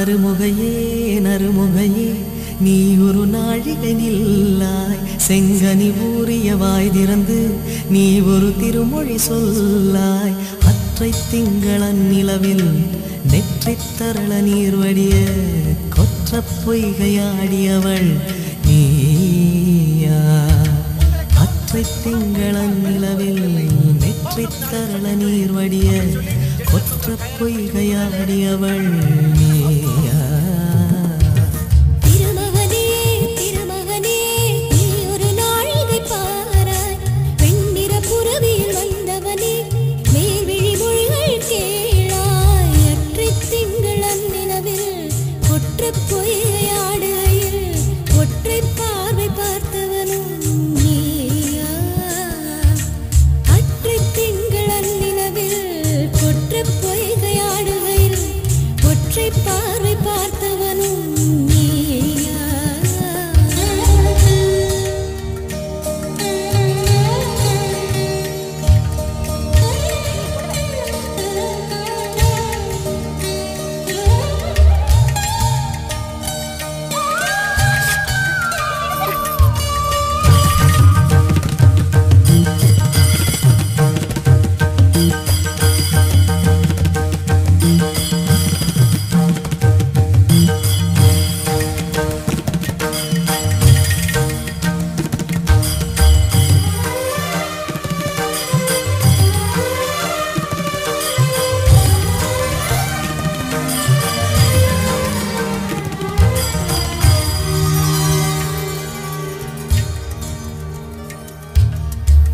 நறுமுகையே நறுமுகையே நீ ஒரு நாழிகை நில்லாய் செங்கனி ஊறிய வாய் திறந்து நீ ஒரு திருமொழி சொல்லாய் அற்றை திங்களன் நிலவில் நெற்றித் தரள நீர் வடிய கொற்ற பொய்கையாடியவள் நீயா அற்றை திங்களன் நிலவில் நெற்றித் தரள நீர் வடிய கொற்ற பொய்கையாடியவள் நீயா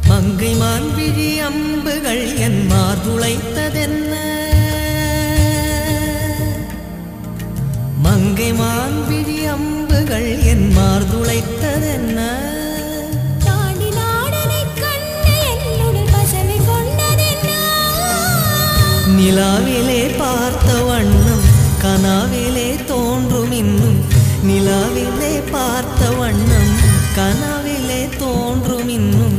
மங்கை மான்விழி அம்புகள் என் மார்துளைத்ததென்ன மங்கை மான்விழி அம்புகள் என் மார்துளைத்ததென்ன தாண்டி நாடனை கண்டு என்னுடன் பசவி கொண்டதென்ன நிலாவிலே பார்த்த வண்ணம் கனாவிலே தோன்றும் இன்னும் நிலாவிலே பார்த்த வண்ணம் கனாவிலே தோன்றும் இன்னும்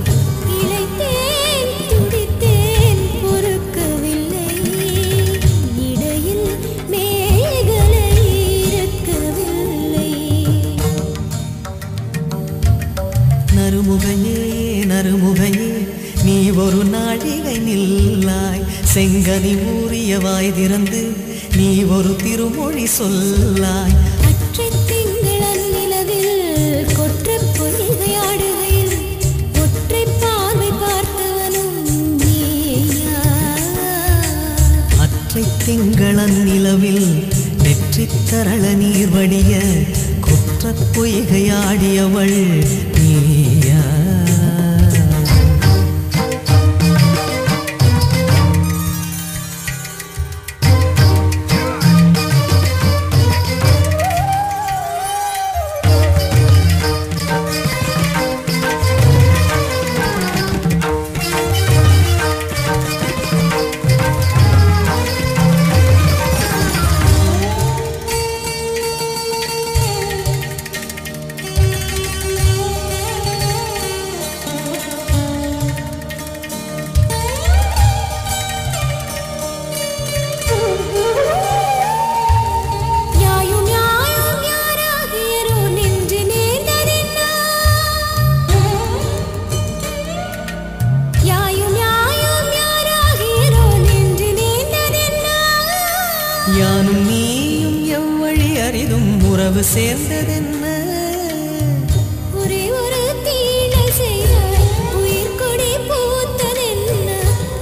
நறுமுகையே நறுமுகையே நீ ஒரு நாழிகை நில்லாய் செங்கனி ஊறிய வாய் திறந்து நீ ஒரு திருமொழி சொல்லாய் அற்றை திங்களன் நிலவில் கொற்ற பொய்கையாடுகையில் ஒற்றை பார்வை பார்த்தவனும் நீயா அற்றை திங்களன் நிலவில் நெற்றித் தரள நீர் வடிய கொற்ற பொய்கையாடியவள் நீயா யானும் நீயும் எவ்வழி அறிதும் உறவு சேர்ந்ததென்ன ஒரே ஒரு தீழை செய்தாய் உயிர் கொடி பூத்ததென்ன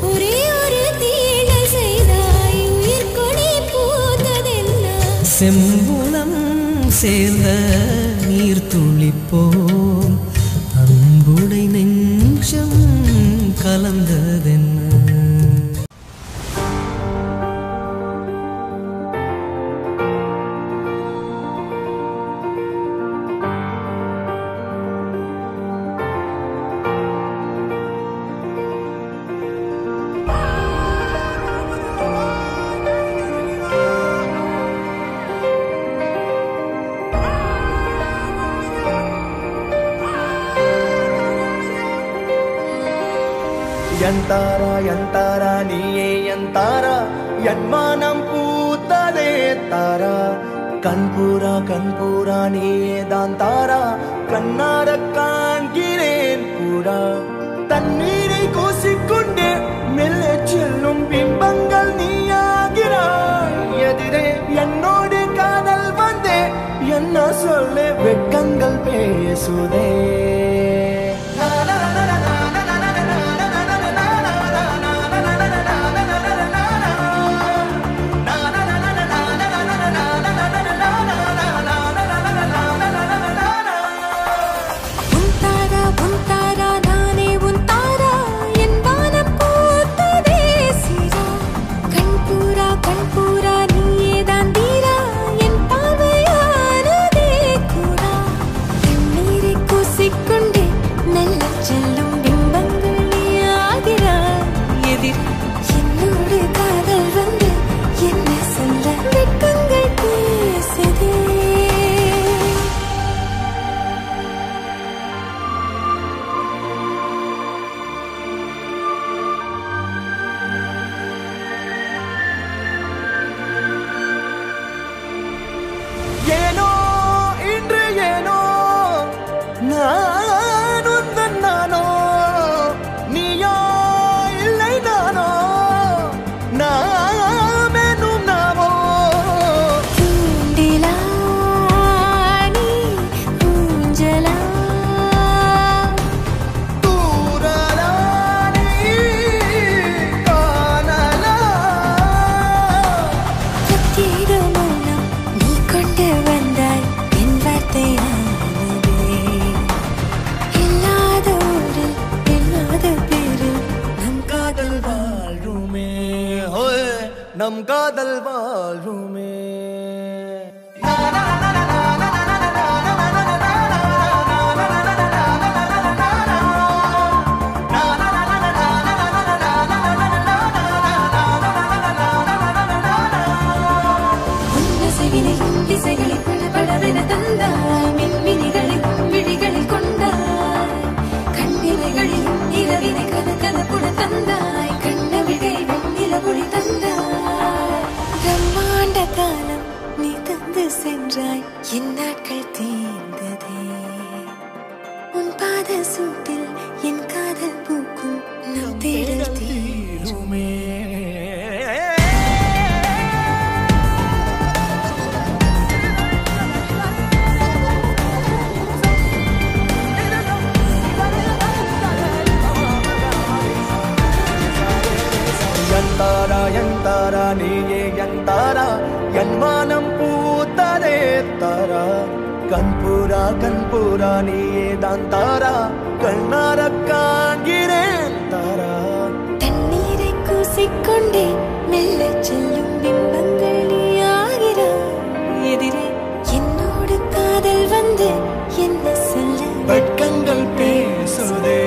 ஒரே ஒரு தீழை செய்தாய் உயிர் கொடி பூத்ததென்ன செம்புலம் சேர்ந்த நீர் துளிப்போம் அன்புடை நெஞ்சம் கலந்ததென்ன யந்தாரா யந்தாரா நீயே யந்தாரா என்மானம் பூத்ததே தாரா கண்பூரா நீதான் தாரா கண்ணார காண்கிறேன் கூடா தண்ணீரை கூசிக்கொண்டே மெல்ல செல்லும் பிம்பங்கள் நீயாகிறாய் எதிரே என்னோடு காதல் வந்தே என்ன சொல்ல வெட்கங்கள் பேசுதே நம் காதல் வாழ்வுமே திசைகளில் படபடவென தந்தாய் மின்மினிகளில் விழிகளில் கொண்டாய் கண்ணிமைகளில் இரவினை கதகதப்புட தந்தாய் கண்ணவிழை வெண்ணிலவொளி தந்தாய் பிரம்மாண்ட காலம் நீ தந்து சென்றாய் என் நாட்கள் தீர்ந்ததே உன் பாத சூட்டில் என் காதல் பூக்கும் நம் தேடல் தீருமே யந்தாரா நீயே யந்தாரா என் வானம் பூத்ததே தாரா கண்பூரா நீயே தான் தாரா கண்ணார காண்கிறேன் தாரா தண்ணீரை கூசிக்கொண்டே மெல்ல செல்லும் பிம்பங்கள் நீயாகிறாய் எதிரே என்னோடு காதல் வந்து என்ன சொல்ல வெட்கங்கள் பேசுதே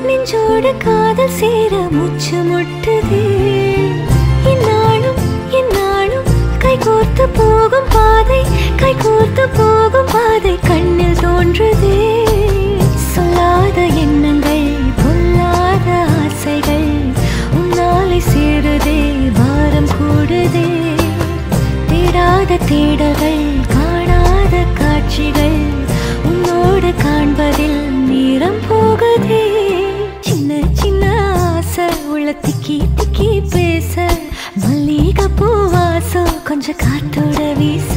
நெஞ்சோடு காதல் சேர மூச்சு முட்டுதே இந்நாளும் கைகோர்த்து போகும் பாதை கண்ணில் தோன்றுதே சொல்லாத எண்ணங்கள் பொல்லாத ஆசைகள் உன்னாலை சேருதே பாரம் கூடுதே தேடாத தேடல்கள் காணாத காட்சிகள் உன்னோடு காண்பதில் நேரம் போகுதே உள்ள திக்கி திக்கி பேச மல்லிகை பூவாசம் கொஞ்சம் காத்தோட வீச